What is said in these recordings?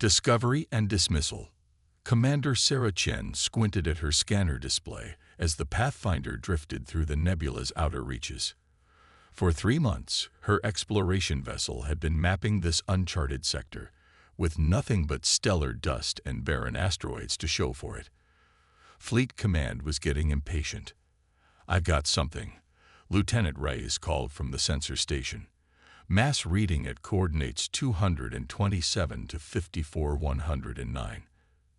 Discovery and dismissal. Commander Sarah Chen squinted at her scanner display as the Pathfinder drifted through the nebula's outer reaches. For 3 months, her exploration vessel had been mapping this uncharted sector, with nothing but stellar dust and barren asteroids to show for it. Fleet Command was getting impatient. "I've got something," Lieutenant Reyes called from the sensor station. "Mass reading at coordinates 227 to 54,109.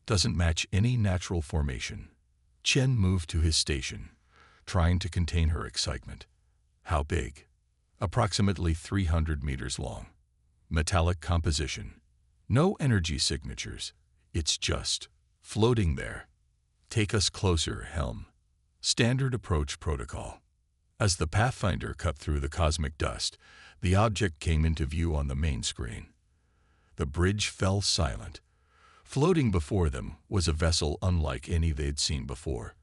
Doesn't match any natural formation." Chen moved to his station, trying to contain her excitement. "How big?" "Approximately 300 meters long. Metallic composition. No energy signatures. It's just floating there." "Take us closer, Helm." Standard approach protocol. As the Pathfinder cut through the cosmic dust, the object came into view on the main screen. The bridge fell silent. Floating before them was a vessel unlike any they'd seen before.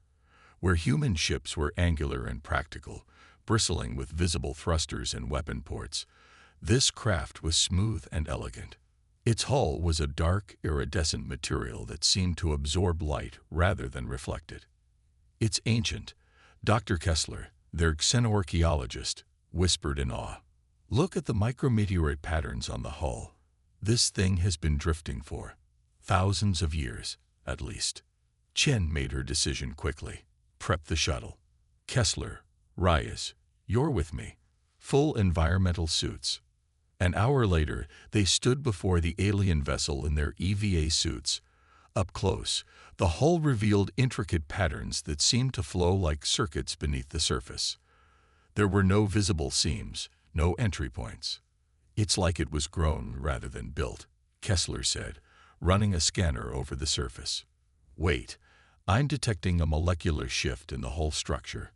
Where human ships were angular and practical, bristling with visible thrusters and weapon ports, this craft was smooth and elegant. Its hull was a dark, iridescent material that seemed to absorb light rather than reflect it. "It's ancient," Dr. Kessler, their xenoarchaeologist, whispered in awe. "Look at the micrometeorite patterns on the hull. This thing has been drifting for thousands of years, at least." Chen made her decision quickly. "Prep the shuttle. Kessler, Reyes, you're with me. Full environmental suits." An hour later, they stood before the alien vessel in their EVA suits. Up close, the hull revealed intricate patterns that seemed to flow like circuits beneath the surface. There were no visible seams, no entry points. "It's like it was grown rather than built," Kessler said, running a scanner over the surface. "Wait, I'm detecting a molecular shift in the hull structure."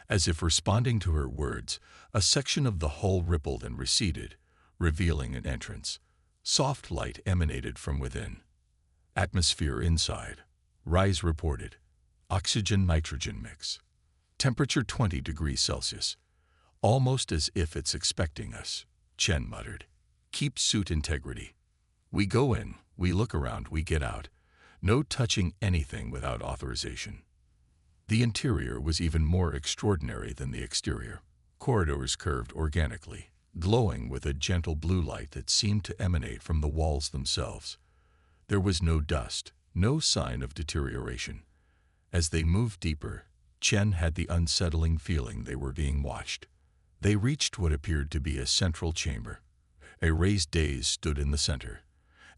As if responding to her words, a section of the hull rippled and receded, revealing an entrance. Soft light emanated from within. "Atmosphere inside," Reyes reported. "Oxygen-nitrogen mix. Temperature 20 degrees Celsius. Almost as if it's expecting us," Chen muttered. "Keep suit integrity. We go in, we look around, we get out. No touching anything without authorization." The interior was even more extraordinary than the exterior. Corridors curved organically, glowing with a gentle blue light that seemed to emanate from the walls themselves. There was no dust, no sign of deterioration. As they moved deeper, Chen had the unsettling feeling they were being watched. They reached what appeared to be a central chamber. A raised dais stood in the center,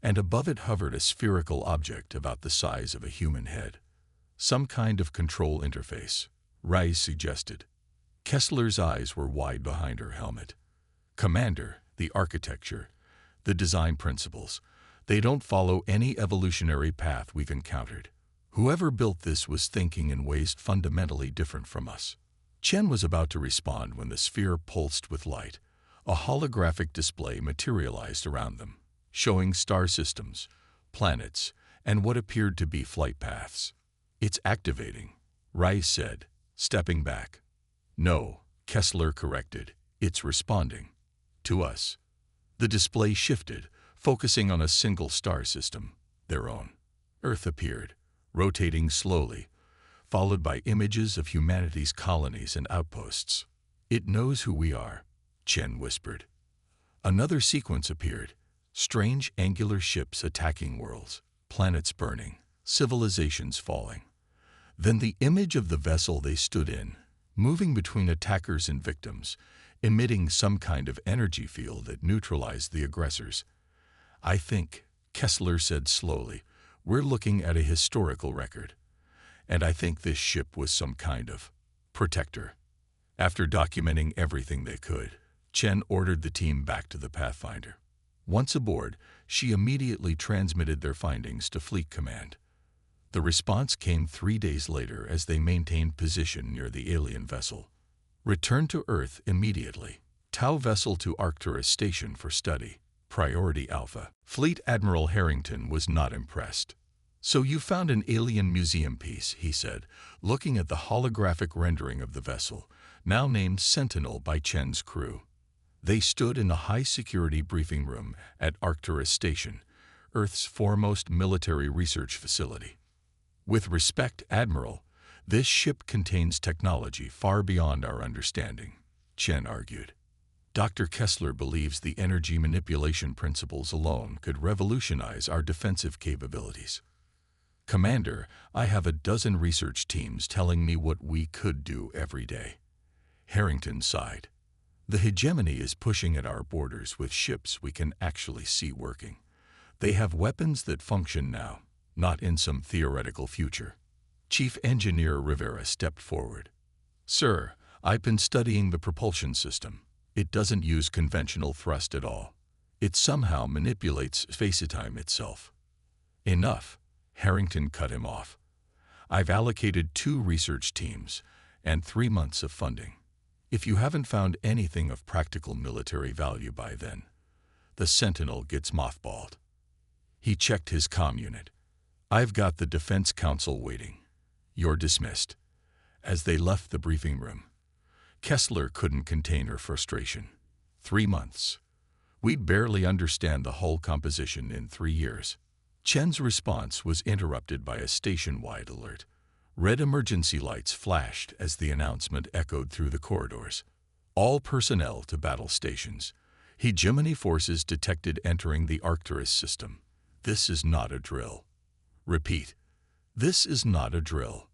and above it hovered a spherical object about the size of a human head. "Some kind of control interface," Reyes suggested. Kessler's eyes were wide behind her helmet. "Commander, the architecture, the design principles, they don't follow any evolutionary path we've encountered. Whoever built this was thinking in ways fundamentally different from us." Chen was about to respond when the sphere pulsed with light. A holographic display materialized around them, showing star systems, planets, and what appeared to be flight paths. "It's activating," Reyes said, stepping back. "No," Kessler corrected, "it's responding. To us." The display shifted, focusing on a single star system, their own. Earth appeared, rotating slowly, followed by images of humanity's colonies and outposts. "It knows who we are," Chen whispered. Another sequence appeared, strange angular ships attacking worlds, planets burning, civilizations falling. Then the image of the vessel they stood in, moving between attackers and victims, emitting some kind of energy field that neutralized the aggressors. "I think," Kessler said slowly, "we're looking at a historical record. And I think this ship was some kind of protector." After documenting everything they could, Chen ordered the team back to the Pathfinder. Once aboard, she immediately transmitted their findings to Fleet Command. The response came 3 days later as they maintained position near the alien vessel. "Return to Earth immediately. Tau vessel to Arcturus station for study. Priority Alpha." Fleet Admiral Harrington was not impressed. "So you found an alien museum piece," he said, looking at the holographic rendering of the vessel, now named Sentinel by Chen's crew. They stood in a high-security briefing room at Arcturus station, Earth's foremost military research facility. With respect, Admiral, this ship contains technology far beyond our understanding, Chen argued. Dr. Kessler believes the energy manipulation principles alone could revolutionize our defensive capabilities. Commander, I have a dozen research teams telling me what we could do every day. Harrington sighed. The hegemony is pushing at our borders with ships we can actually see working. They have weapons that function now, not in some theoretical future. Chief Engineer Rivera stepped forward. Sir, I've been studying the propulsion system. It doesn't use conventional thrust at all. It somehow manipulates space-time itself. Enough, Harrington cut him off. I've allocated 2 research teams and 3 months of funding. If you haven't found anything of practical military value by then, the Sentinel gets mothballed. He checked his comm unit. I've got the Defense Council waiting. You're dismissed. As they left the briefing room, Kessler couldn't contain her frustration. 3 months. We'd barely understand the hull composition in 3 years. Chen's response was interrupted by a station-wide alert. Red emergency lights flashed as the announcement echoed through the corridors. All personnel to battle stations. Hegemony forces detected entering the Arcturus system. This is not a drill. Repeat, this is not a drill.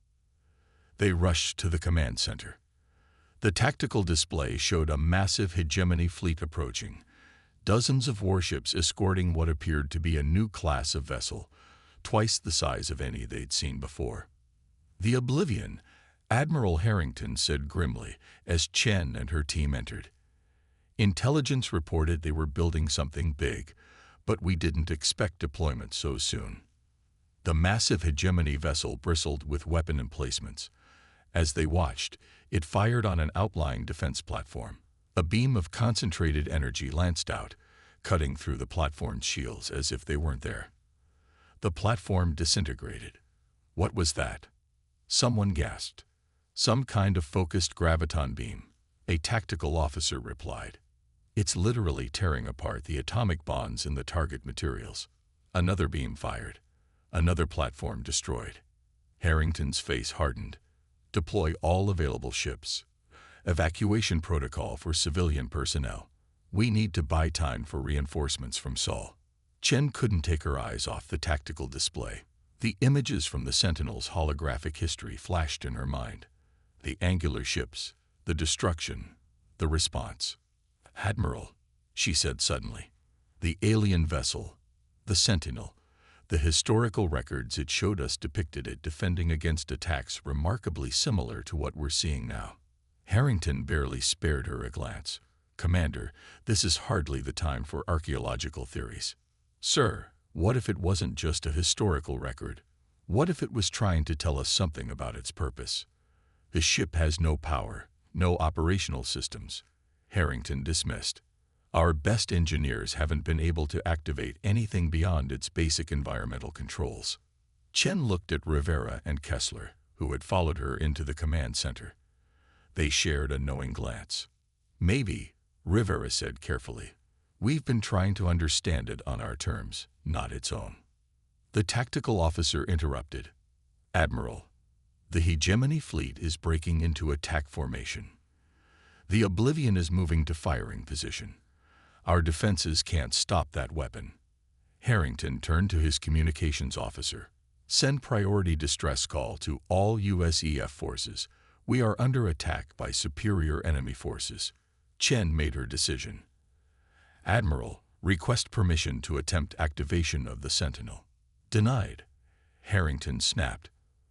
They rushed to the command center. The tactical display showed a massive hegemony fleet approaching, dozens of warships escorting what appeared to be a new class of vessel, twice the size of any they'd seen before. The Oblivion, Admiral Harrington said grimly as Chen and her team entered. Intelligence reported they were building something big, but we didn't expect deployment so soon. The massive hegemony vessel bristled with weapon emplacements. As they watched, it fired on an outlying defense platform. A beam of concentrated energy lanced out, cutting through the platform's shields as if they weren't there. The platform disintegrated. What was that? Someone gasped. Some kind of focused graviton beam, a tactical officer replied. It's literally tearing apart the atomic bonds in the target materials. Another beam fired. Another platform destroyed. Harrington's face hardened. Deploy all available ships. Evacuation protocol for civilian personnel. We need to buy time for reinforcements from Sol. Chen couldn't take her eyes off the tactical display. The images from the Sentinel's holographic history flashed in her mind. The angular ships, the destruction, the response. Admiral, she said suddenly. The alien vessel, the Sentinel. The historical records it showed us depicted it defending against attacks remarkably similar to what we're seeing now. Harrington barely spared her a glance. Commander, this is hardly the time for archaeological theories. Sir, what if it wasn't just a historical record? What if it was trying to tell us something about its purpose? The ship has no power, no operational systems. Harrington dismissed. Our best engineers haven't been able to activate anything beyond its basic environmental controls. Chen looked at Rivera and Kessler, who had followed her into the command center. They shared a knowing glance. Maybe, Rivera said carefully. We've been trying to understand it on our terms, not its own. The tactical officer interrupted. Admiral, the hegemony fleet is breaking into attack formation. The Oblivion is moving to firing position. Our defenses can't stop that weapon. Harrington turned to his communications officer. Send priority distress call to all USEF forces. We are under attack by superior enemy forces. Chen made her decision. Admiral, request permission to attempt activation of the Sentinel. Denied. Harrington snapped.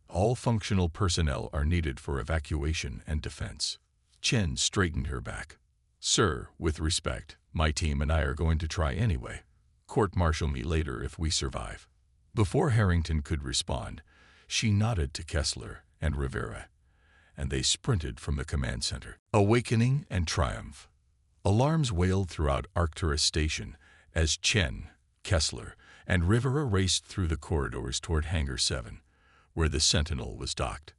All functional personnel are needed for evacuation and defense. Chen straightened her back. Sir, with respect, my team and I are going to try anyway. Court-martial me later if we survive. Before Harrington could respond, she nodded to Kessler and Rivera, and they sprinted from the command center. Awakening and triumph. Alarms wailed throughout Arcturus Station as Chen, Kessler, and Rivera raced through the corridors toward Hangar 7, where the Sentinel was docked.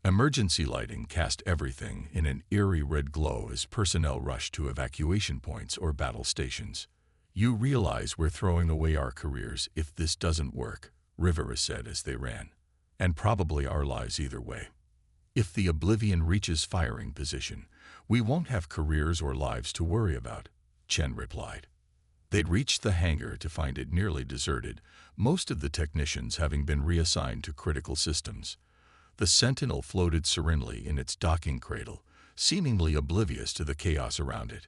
Emergency lighting cast everything in an eerie red glow as personnel rushed to evacuation points or battle stations. You realize we're throwing away our careers if this doesn't work, Rivera said as they ran. And probably our lives either way. If the Oblivion reaches firing position, we won't have careers or lives to worry about, Chen replied. They'd reached the hangar to find it nearly deserted, most of the technicians having been reassigned to critical systems. The Sentinel floated serenely in its docking cradle, seemingly oblivious to the chaos around it.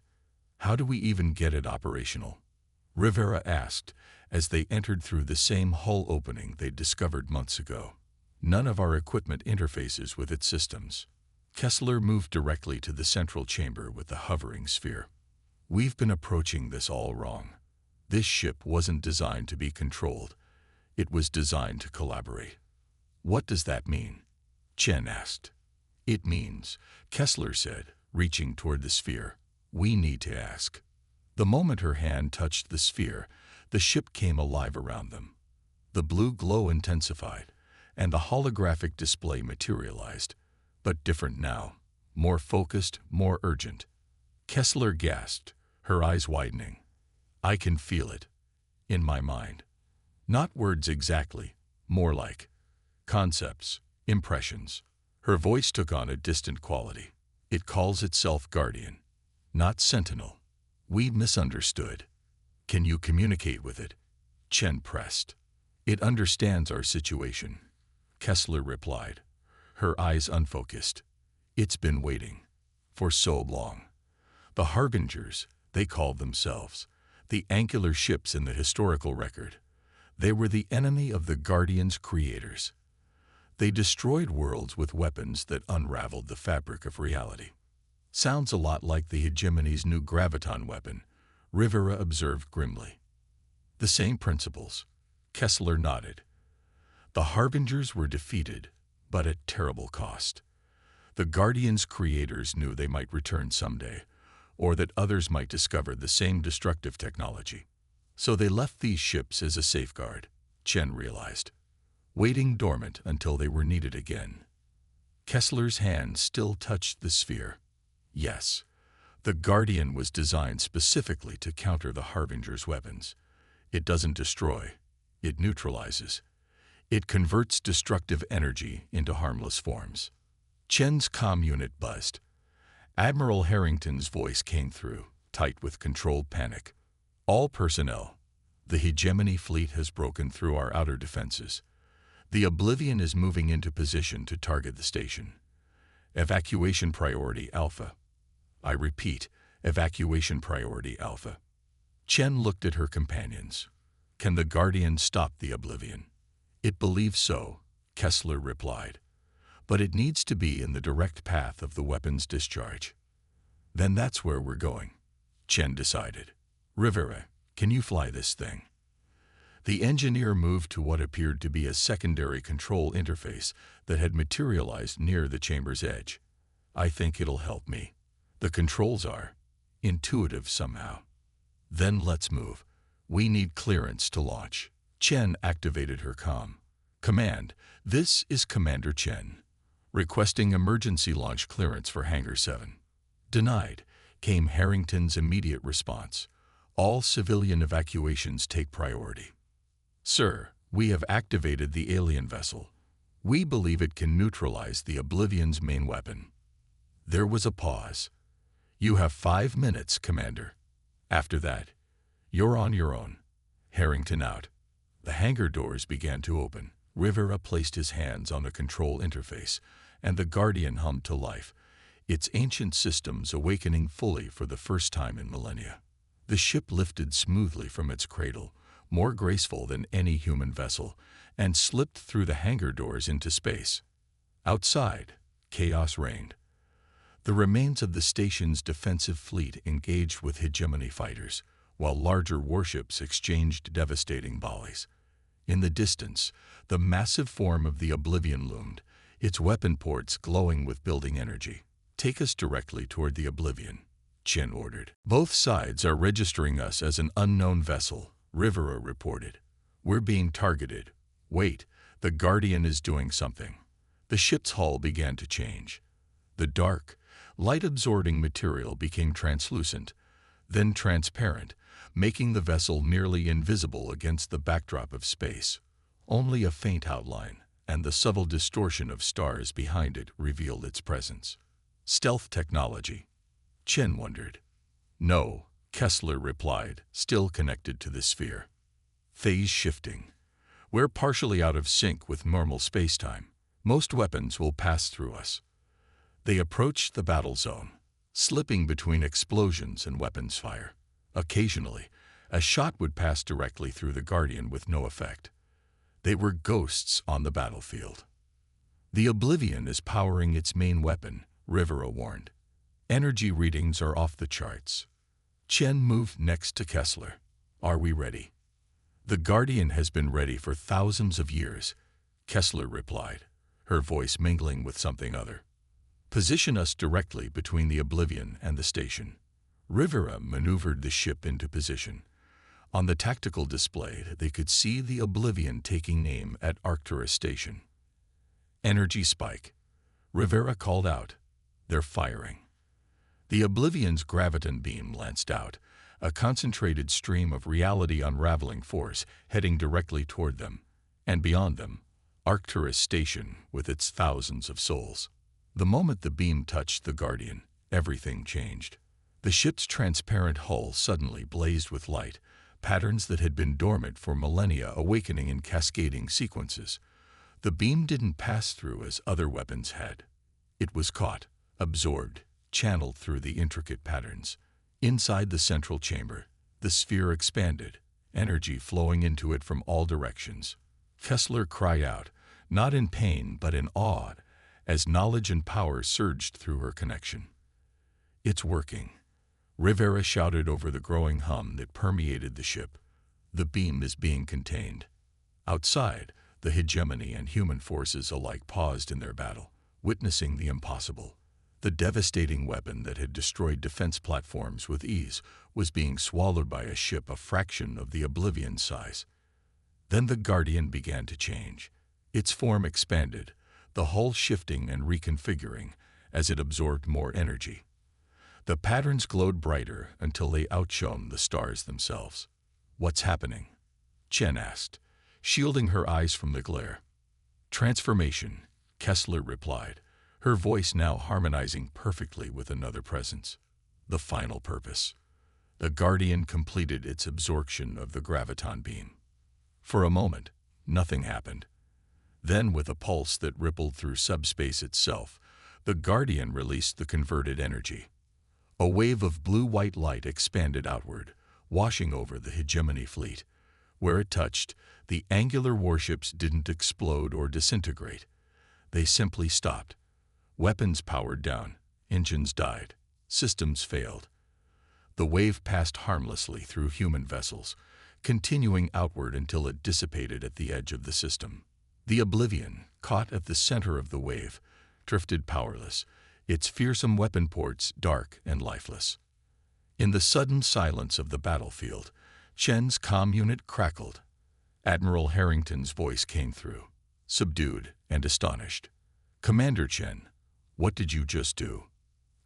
How do we even get it operational? Rivera asked as they entered through the same hull opening they'd discovered months ago. None of our equipment interfaces with its systems. Kessler moved directly to the central chamber with the hovering sphere. We've been approaching this all wrong. This ship wasn't designed to be controlled. It was designed to collaborate. What does that mean? Chen asked. It means, Kessler said, reaching toward the sphere, we need to ask. The moment her hand touched the sphere, the ship came alive around them. The blue glow intensified, and the holographic display materialized, but different now, more focused, more urgent. Kessler gasped, her eyes widening. I can feel it. In my mind. Not words exactly, more like concepts, impressions. Her voice took on a distant quality. It calls itself Guardian, not Sentinel. We misunderstood. Can you communicate with it? Chen pressed. It understands our situation, Kessler replied, her eyes unfocused. It's been waiting. For so long. The Harbingers, they called themselves, the angular ships in the historical record. They were the enemy of the Guardian's creators. They destroyed worlds with weapons that unraveled the fabric of reality. Sounds a lot like the Hegemony's new graviton weapon, Rivera observed grimly. The same principles. Kessler nodded. The Harbingers were defeated, but at terrible cost. The Guardian's creators knew they might return someday, or that others might discover the same destructive technology. So they left these ships as a safeguard, Chen realized, waiting dormant until they were needed again. Kessler's hand still touched the sphere. Yes, the Guardian was designed specifically to counter the Harbinger's weapons. It doesn't destroy, it neutralizes. It converts destructive energy into harmless forms. Chen's comm unit buzzed. Admiral Harrington's voice came through, tight with controlled panic. All personnel. The Hegemony fleet has broken through our outer defenses. The Oblivion is moving into position to target the station. Evacuation priority Alpha. I repeat, evacuation priority Alpha. Chen looked at her companions. Can the Guardian stop the Oblivion? It believes so, Kessler replied. But it needs to be in the direct path of the weapon's discharge. Then that's where we're going, Chen decided. Rivera, can you fly this thing? The engineer moved to what appeared to be a secondary control interface that had materialized near the chamber's edge. I think it'll help me. The controls are intuitive somehow. Then let's move. We need clearance to launch. Chen activated her comm. Command, this is Commander Chen. Requesting emergency launch clearance for Hangar 7. Denied, came Harrington's immediate response. All civilian evacuations take priority. Sir, we have activated the alien vessel. We believe it can neutralize the Oblivion's main weapon. There was a pause. You have 5 minutes, Commander. After that, you're on your own. Harrington out. The hangar doors began to open. Rivera placed his hands on the control interface, and the Guardian hummed to life, its ancient systems awakening fully for the first time in millennia. The ship lifted smoothly from its cradle, more graceful than any human vessel, and slipped through the hangar doors into space. Outside, chaos reigned. The remains of the station's defensive fleet engaged with Hegemony fighters, while larger warships exchanged devastating volleys. In the distance, the massive form of the Oblivion loomed, its weapon ports glowing with building energy. Take us directly toward the Oblivion, Chen ordered. Both sides are registering us as an unknown vessel, Rivera reported. We're being targeted. Wait, the Guardian is doing something. The ship's hull began to change. The dark, light-absorbing material became translucent. then transparent, making the vessel nearly invisible against the backdrop of space. Only a faint outline and the subtle distortion of stars behind it revealed its presence. Stealth technology? Chen wondered. No, Kessler replied, still connected to the sphere. Phase shifting. We're partially out of sync with normal spacetime. Most weapons will pass through us. They approached the battle zone, slipping between explosions and weapons fire. Occasionally, a shot would pass directly through the Guardian with no effect. They were ghosts on the battlefield. The Oblivion is powering its main weapon, Rivera warned. Energy readings are off the charts. Chen moved next to Kessler. Are we ready? The Guardian has been ready for thousands of years, Kessler replied, her voice mingling with something other. Position us directly between the Oblivion and the station. Rivera maneuvered the ship into position. On the tactical display, they could see the Oblivion taking aim at Arcturus Station. Energy spike. Rivera called out. They're firing. The Oblivion's graviton beam lanced out, a concentrated stream of reality-unraveling force heading directly toward them, and beyond them, Arcturus Station with its thousands of souls. The moment the beam touched the Guardian, everything changed. The ship's transparent hull suddenly blazed with light, patterns that had been dormant for millennia awakening in cascading sequences. The beam didn't pass through as other weapons had. It was caught, absorbed, channeled through the intricate patterns. Inside the central chamber, the sphere expanded, energy flowing into it from all directions. Kessler cried out, not in pain but in awe, as knowledge and power surged through her connection. It's working. Rivera shouted over the growing hum that permeated the ship. The beam is being contained. Outside, the hegemony and human forces alike paused in their battle, witnessing the impossible. The devastating weapon that had destroyed defense platforms with ease was being swallowed by a ship a fraction of the Oblivion's size. Then the Guardian began to change. Its form expanded, the hull shifting and reconfiguring as it absorbed more energy. The patterns glowed brighter until they outshone the stars themselves. What's happening? Chen asked, shielding her eyes from the glare. Transformation, Kessler replied, her voice now harmonizing perfectly with another presence. The final purpose. The Guardian completed its absorption of the graviton beam. For a moment, nothing happened. Then, with a pulse that rippled through subspace itself, the Guardian released the converted energy. A wave of blue-white light expanded outward, washing over the hegemony fleet. Where it touched, the angular warships didn't explode or disintegrate. They simply stopped. Weapons powered down, engines died, systems failed. The wave passed harmlessly through human vessels, continuing outward until it dissipated at the edge of the system. The Oblivion, caught at the center of the wave, drifted powerless, its fearsome weapon ports dark and lifeless. In the sudden silence of the battlefield, Chen's comm unit crackled. Admiral Harrington's voice came through, subdued and astonished. Commander Chen, what did you just do?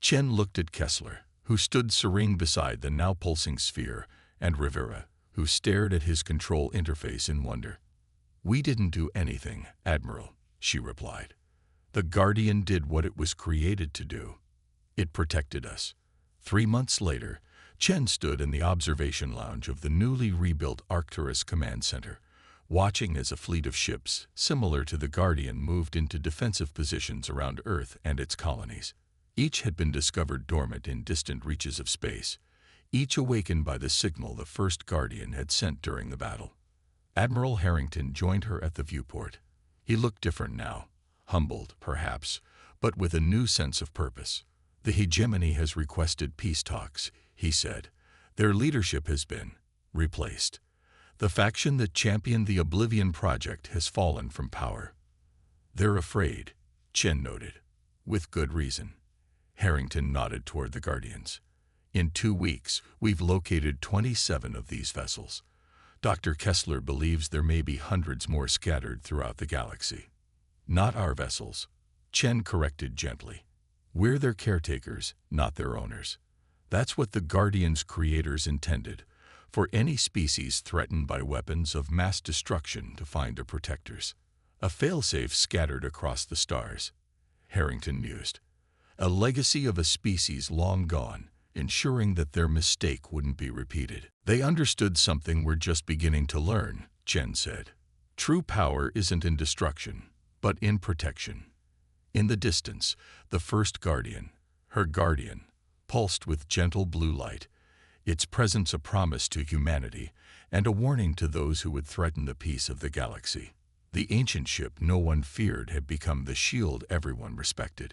Chen looked at Kessler, who stood serene beside the now pulsing sphere, and Rivera, who stared at his control interface in wonder. We didn't do anything, Admiral, she replied. The Guardian did what it was created to do. It protected us. 3 months later, Chen stood in the observation lounge of the newly rebuilt Arcturus Command Center, watching as a fleet of ships, similar to the Guardian, moved into defensive positions around Earth and its colonies. Each had been discovered dormant in distant reaches of space, each awakened by the signal the first Guardian had sent during the battle. Admiral Harrington joined her at the viewport. He looked different now, humbled, perhaps, but with a new sense of purpose. The hegemony has requested peace talks, he said. Their leadership has been replaced. The faction that championed the Oblivion Project has fallen from power. They're afraid, Chen noted. With good reason. Harrington nodded toward the Guardians. In 2 weeks, we've located 27 of these vessels. Dr. Kessler believes there may be hundreds more scattered throughout the galaxy. Not our vessels, Chen corrected gently. We're their caretakers, not their owners. That's what the Guardian's creators intended, for any species threatened by weapons of mass destruction to find their protectors. A failsafe scattered across the stars, Harrington mused. A legacy of a species long gone, ensuring that their mistake wouldn't be repeated. They understood something we're just beginning to learn, Chen said. True power isn't in destruction, but in protection. In the distance, the first Guardian, her guardian, pulsed with gentle blue light, its presence a promise to humanity and a warning to those who would threaten the peace of the galaxy. The ancient ship no one feared had become the shield everyone respected.